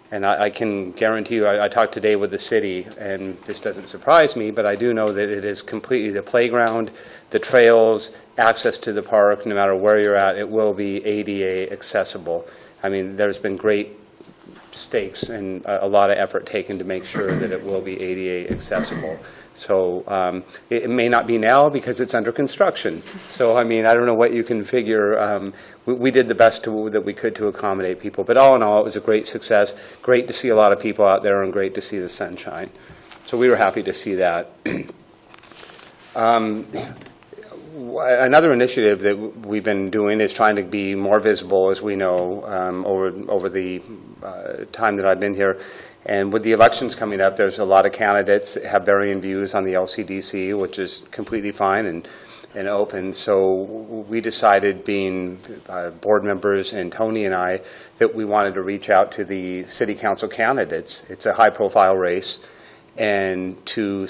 And I can guarantee you, I talked today with the city, and this doesn't surprise me, but I do know that it is completely the playground, the trails, access to the park, no matter where you're at, it will be ADA accessible. I mean, there's been great stakes and a lot of effort taken to make sure that it will be ADA accessible. So it may not be now because it's under construction. So, I mean, I don't know what you can figure. We did the best that we could to accommodate people. But all in all, it was a great success. Great to see a lot of people out there and great to see the sunshine. So we were happy to see that. Another initiative that we've been doing is trying to be more visible, as we know, over the time that I've been here. And with the elections coming up, there's a lot of candidates that have varying views on the Lcdc, which is completely fine and open. So we decided, being board members and Tony and I, that we wanted to reach out to the city council candidates. It's a high-profile race, and to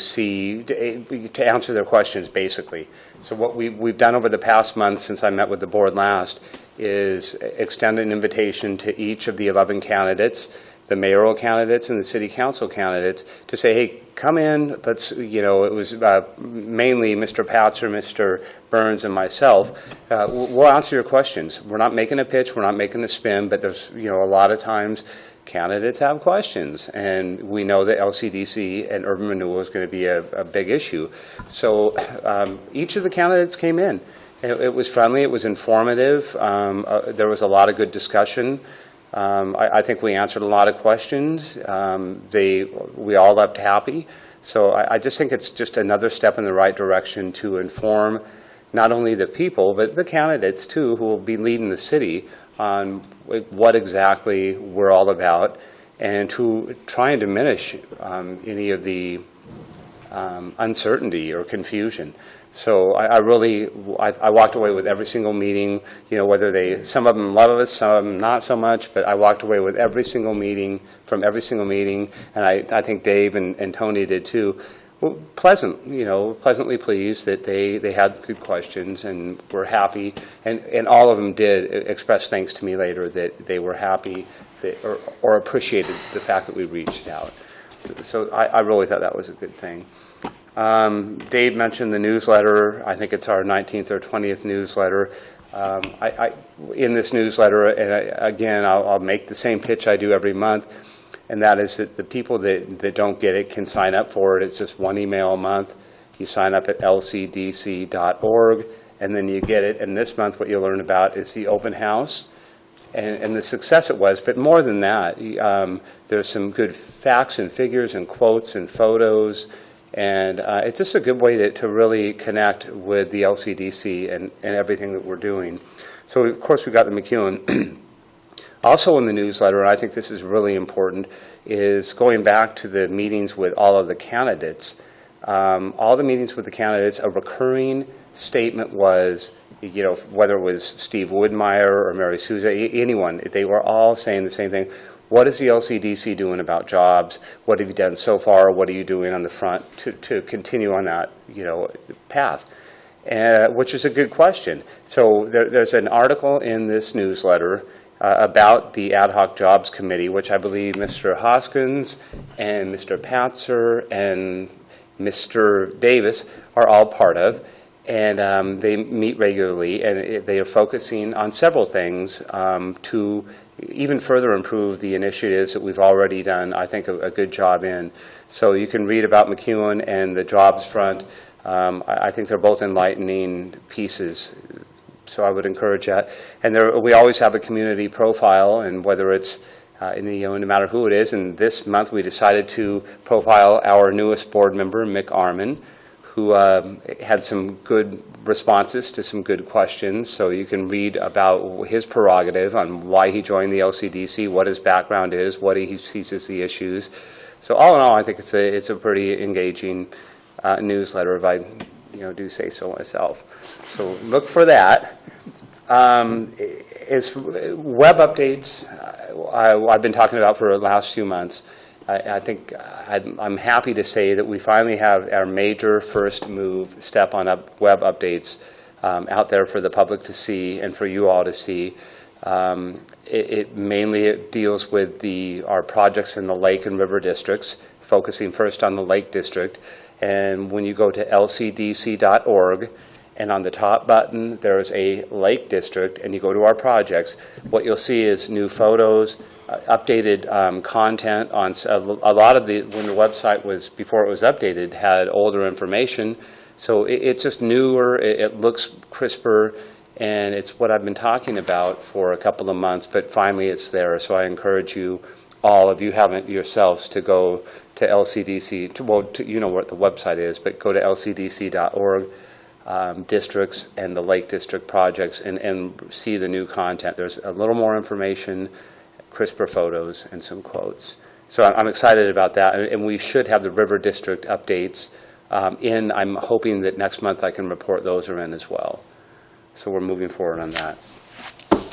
answer their questions, basically. So what we've done over the past month since I met with the board last is extend an invitation to each of the 11 candidates, the mayoral candidates and the city council candidates, to say, hey, come in. Let's, you know, it was mainly Mr. Patzer, Mr. Burns, and myself. We'll answer your questions. We're not making a pitch. We're not making a spin. But there's, you know, a lot of times candidates have questions, and we know that LCDC and urban renewal is going to be a big issue. So each of the candidates came in. It was friendly. It was informative. There was a lot of good discussion. I think we answered a lot of questions. We all left happy. So I just think it's just another step in the right direction to inform not only the people, but the candidates, too, who will be leading the city on what exactly we're all about, and to try and diminish any of the uncertainty or confusion. So I walked away with every single meeting, you know, whether some of them love us, some of them not so much, but I walked away with every single meeting, and I think Dave and Tony did too. Well, pleasantly pleased that they had good questions and were happy, and all of them did express thanks to me later that they were happy or appreciated the fact that we reached out. So I really thought that was a good thing. Dave mentioned the newsletter. I think it's our 19th or 20th newsletter. In this newsletter, and again, I'll make the same pitch I do every month, and that is that the people that don't get it can sign up for it. It's just one email a month. You sign up at lcdc.org, and then you get it. And this month, what you'll learn about is the open house and the success it was. But more than that, there's some good facts and figures and quotes and photos. And it's just a good way to really connect with the LCDC and everything that we're doing. So, of course, we've got the McEwen. Also in the newsletter, and I think this is really important, is going back to the meetings with all of the candidates. All the meetings with the candidates, a recurring statement was, you know, whether it was Steve Woodmeyer or Mary Souza, anyone, they were all saying the same thing. What is the LCDC doing about jobs? What have you done so far? What are you doing on the front to continue on that, you know, path? Which is a good question. So there's an article in this newsletter about the Ad Hoc Jobs Committee, which I believe Mr. Hoskins and Mr. Patzer and Mr. Davis are all part of. And they meet regularly, and they are focusing on several things to even further improve the initiatives that we've already done, I think, a good job in. So you can read about McEwen and the jobs front. I think they're both enlightening pieces, so I would encourage that. And we always have a community profile, and whether it's no matter who it is, and this month we decided to profile our newest board member, Mick Arman, who had some good responses to some good questions. So you can read about his prerogative on why he joined the LCDC, what his background is, what he sees as the issues. So all in all, I think it's a pretty engaging newsletter, if I do say so myself. So look for that. As web updates, I've been talking about for the last few months. I think I'm happy to say that we finally have our major first step on web updates out there for the public to see and for you all to see. It mainly deals with our projects in the Lake and River districts, focusing first on the Lake District. And when you go to lcdc.org, and on the top button there's a Lake District, and you go to our projects, what you'll see is new photos, updated content on a lot of when the website was, before it was updated, had older information. So it's just newer, it looks crisper, and it's what I've been talking about for a couple of months, but finally it's there. So I encourage you all, if you haven't yourselves, to go to LCDC, you know what the website is, but go to lcdc.org, districts and the Lake District projects, and see the new content. There's a little more information, crisper photos, and some quotes. So I'm excited about that, and we should have the River District updates in. I'm hoping that next month I can report those are in as well. So we're moving forward on that.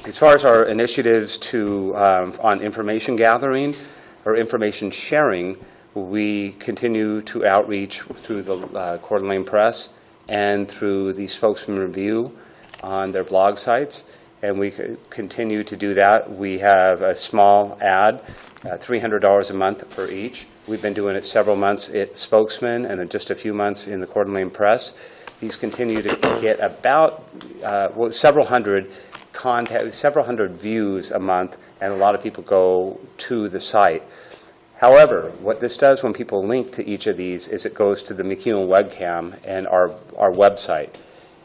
As far as our initiatives on information gathering or information sharing, we continue to outreach through the Coeur d'Alene Press and through the Spokesman Review on their blog sites. And we continue to do that. We have a small ad, $300 a month for each. We've been doing it several months at Spokesman and just a few months in the Coeur d'Alene Press. These continue to get about several hundred views a month, and a lot of people go to the site. However, what this does when people link to each of these is it goes to the McEwen webcam and our website.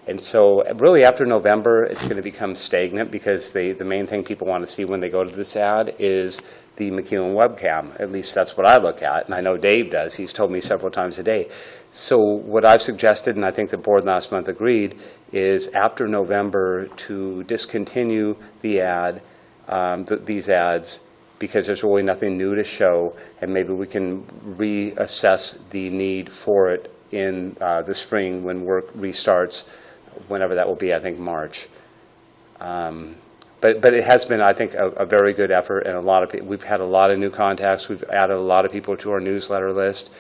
And so really after November, it's going to become stagnant, because the main thing people want to see when they go to this ad is the McEwen webcam. At least that's what I look at, and I know Dave does. He's told me several times a day. So what I've suggested, and I think the board last month agreed, is after November to discontinue the ad, these ads, because there's really nothing new to show, and maybe we can reassess the need for it in the spring when work restarts, whenever that will be, I think March. But it has been, I think, a very good effort, and we've had a lot of new contacts. We've added a lot of people to our newsletter list.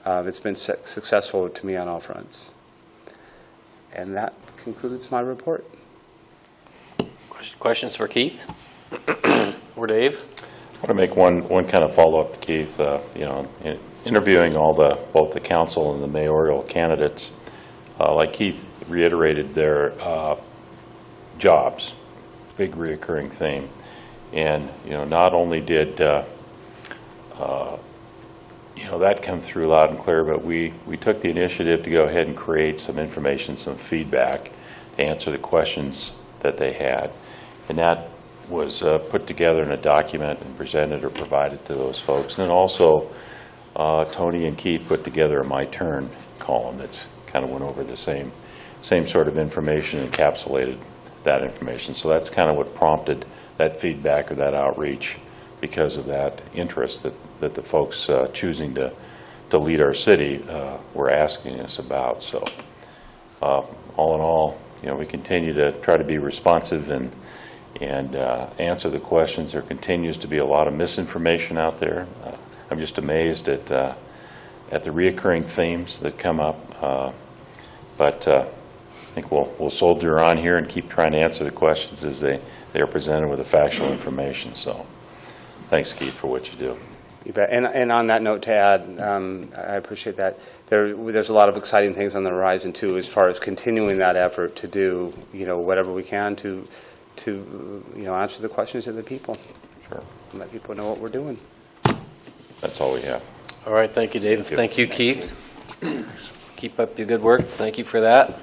It's been successful to me on all fronts. And that concludes my report. Questions for Keith or Dave? I want to make one kind of follow-up to Keith. In interviewing both the council and the mayoral candidates, like Keith reiterated, their jobs, big reoccurring theme. And not only did that come through loud and clear, but we took the initiative to go ahead and create some information, some feedback to answer the questions that they had. And that was put together in a document and presented or provided to those folks. And then also Tony and Keith put together a My Turn column that's kind of went over the same sort of information, encapsulated that information. So that's kind of what prompted that feedback or that outreach, because of that interest that the folks choosing to lead our city were asking us about. So all in all, we continue to try to be responsive and answer the questions. There continues to be a lot of misinformation out there. I'm just amazed at the reoccurring themes that come up. But I think we'll soldier on here and keep trying to answer the questions as they are presented with the factual information. So thanks, Keith, for what you do. You bet. And on that note, to add, I appreciate that. There's a lot of exciting things on the horizon too, as far as continuing that effort to do, whatever we can to answer the questions of the people. Sure. And let people know what we're doing. That's all we have. All right, thank you, Dave. Thank you, Keith. Keep up your good work. Thank you for that.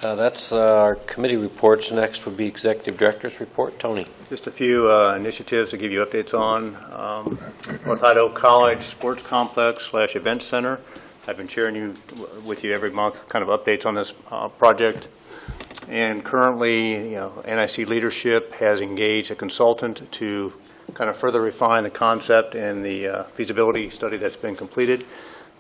That's our committee reports. Next would be Executive Director's report. Tony. Just a few initiatives to give you updates on. North Idaho College Sports Complex / Event Center. I've been sharing with you every month kind of updates on this project. And currently, NIC leadership has engaged a consultant to kind of further refine the concept and the feasibility study that's been completed.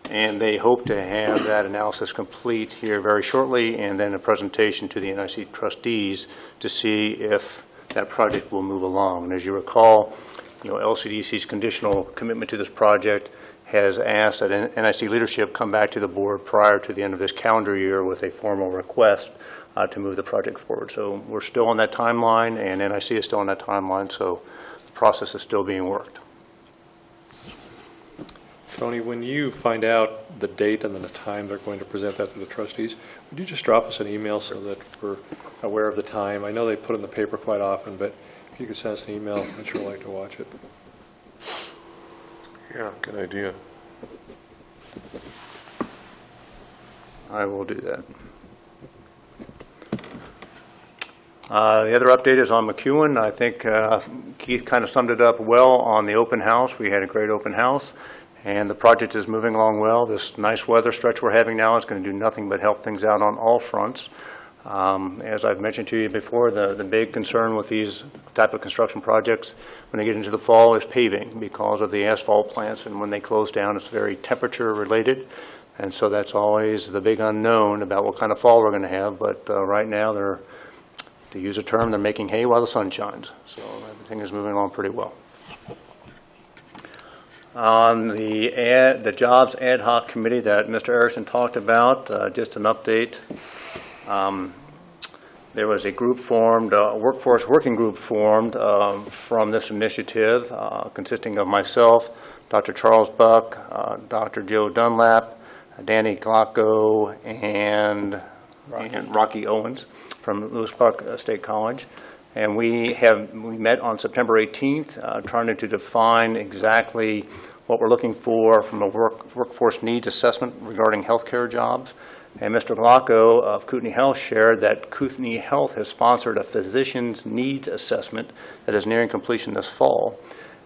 And they hope to have that analysis complete here very shortly, and then a presentation to the NIC trustees to see if that project will move along. And as you recall, LCDC's conditional commitment to this project has asked that NIC leadership come back to the board prior to the end of this calendar year with a formal request to move the project forward. So we're still on that timeline, and NIC is still on that timeline, so the process is still being worked. Tony, when you find out the date and then the time they're going to present that to the trustees, would you just drop us an email so that we're aware of the time? I know they put it in the paper quite often, but if you could send us an email, I'd sure like to watch it. Yeah, good idea. I will do that. The other update is on McEwen. I think Keith kind of summed it up well on the open house. We had a great open house, and the project is moving along well. This nice weather stretch we're having now is going to do nothing but help things out on all fronts. As I've mentioned to you before, the big concern with these type of construction projects when they get into the fall is paving, because of the asphalt plants, and when they close down it's very temperature related, and so that's always the big unknown about what kind of fall we're going to have. But right now they're, to use a term, they're making hay while the sun shines, so everything is moving along pretty well. On the Jobs Ad Hoc Committee that Mr. Erickson talked about, just an update. There was a group formed, a workforce working group formed from this initiative, consisting of myself, Dr. Charles Buck, Dr. Joe Dunlap, Danny Glocko, and Rocky Owens from Lewis Clark State College. And we met on September 18th, trying to define exactly what we're looking for from a workforce needs assessment regarding healthcare jobs. And Mr. Glocko of Kootenai Health shared that Kootenai Health has sponsored a physician's needs assessment that is nearing completion this fall,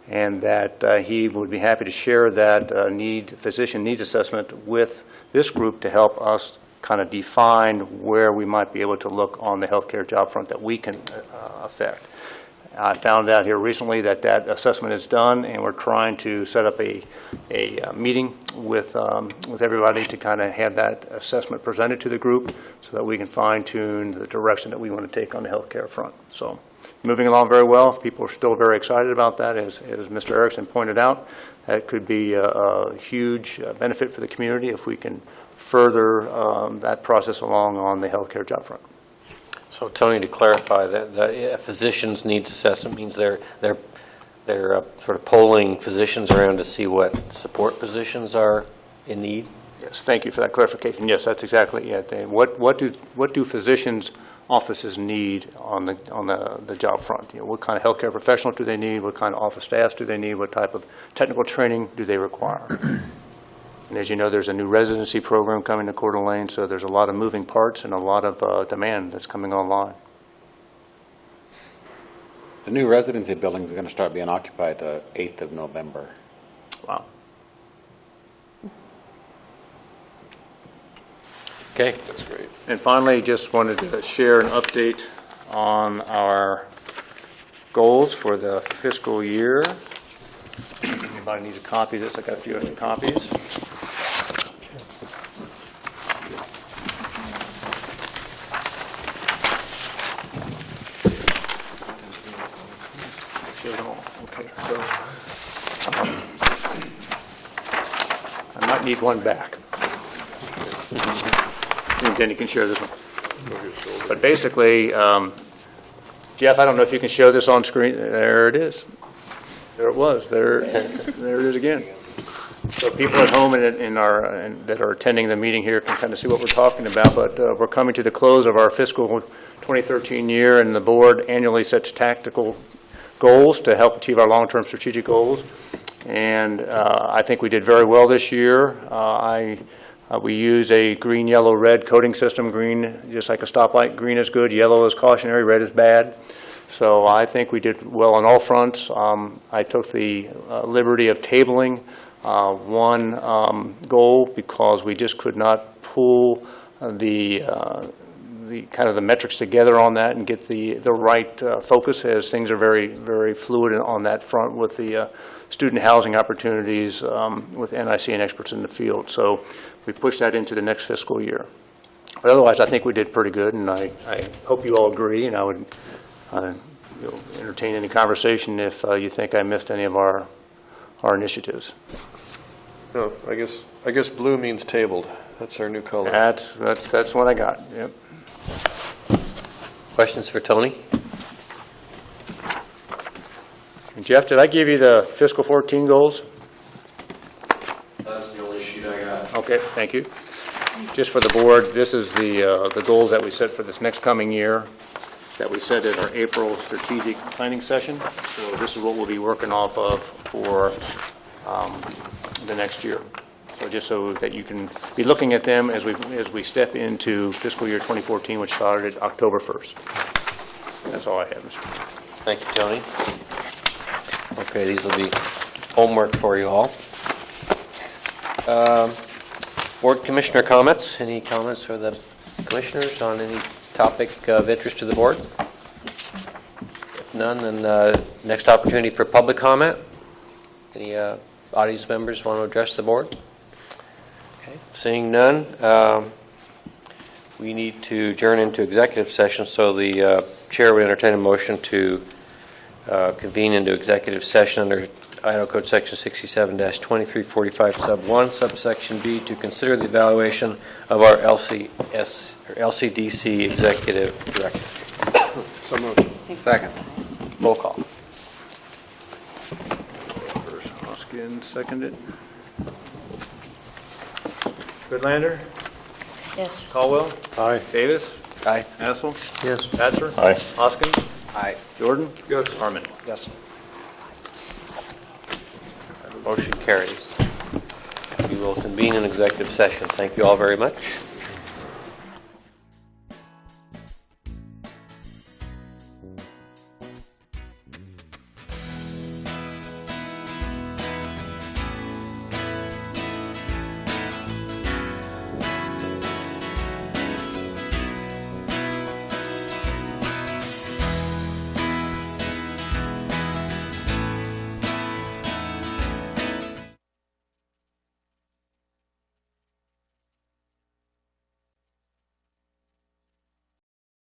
and that he would be happy to share that physician needs assessment with this group to help us kind of define where we might be able to look on the healthcare job front that we can affect. I found out here recently that that assessment is done, and we're trying to set up a meeting with everybody to kind of have that assessment presented to the group so that we can fine-tune the direction that we want to take on the healthcare front. So moving along very well. People are still very excited about that. As Mr. Erickson pointed out, that could be a huge benefit for the community if we can further that process along on the healthcare job front. So, Tony, to clarify, that a physician's needs assessment means they're sort of polling physicians around to see what support positions are in need? Yes, thank you for that clarification. Yes, that's exactly it. What do physicians' offices need on the job front? What kind of healthcare professional do they need? What kind of office staffs do they need? What type of technical training do they require? And as you know, there's a new residency program coming to Coeur d'Alene, so there's a lot of moving parts and a lot of demand that's coming online. The new residency building is going to start being occupied the 8th of November. Wow. Okay, that's great. And finally, just wanted to share an update on our goals for the fiscal year. Anybody needs a copy of this? I got a few extra copies. Okay, so I might need one back. And then you can share this one. But basically, Jeff, I don't know if you can show this on screen. There it is. There it was. There it is again. So people at home and that are attending the meeting here can kind of see what we're talking about. But we're coming to the close of our fiscal 2013 year, and the board annually sets tactical goals to help achieve our long-term strategic goals. And I think we did very well this year. We use a green, yellow, red coding system. Green, just like a stoplight, green is good, yellow is cautionary, red is bad. So I think we did well on all fronts. I took the liberty of tabling one goal because we just could not pull the kind of the metrics together on that and get the right focus, as things are very, very fluid on that front with the student housing opportunities with NIC and experts in the field. So we pushed that into the next fiscal year. But otherwise, I think we did pretty good, and I hope you all agree, and I would entertain any conversation if you think I missed any of our initiatives. No, I guess blue means tabled. That's our new color. That's what I got. Yep. Questions for Tony? And Jeff, did I give you the fiscal 14 goals? That's the only sheet I got. Okay, thank you. Just for the board, this is the goals that we set for this next coming year that we set at our April strategic planning session. So this is what we'll be working off of for the next year. So just so that you can be looking at them as we step into fiscal year 2014, which started October 1st. That's all I have, Mr. Thank you, Tony. Okay, these will be homework for you all. Board commissioner comments. Any comments for the commissioners on any topic of interest to the board? If none, then next opportunity for public comment. Any audience members want to address the board? Okay. Seeing none, we need to adjourn into executive session, so the chair would entertain a motion to convene into executive session under Idaho Code Section 67-2345 sub 1 subsection B to consider the evaluation of our LCDC executive director. So moved. Second. Roll call. First, Hoskin, seconded. Goodlander? Yes. Caldwell? Aye. Davis? Aye. Hassel? Yes. Batzer? Aye. Hoskins? Aye. Jordan? Yes. Harmon? Yes. Motion carries. We will convene an executive session. Thank you all very much.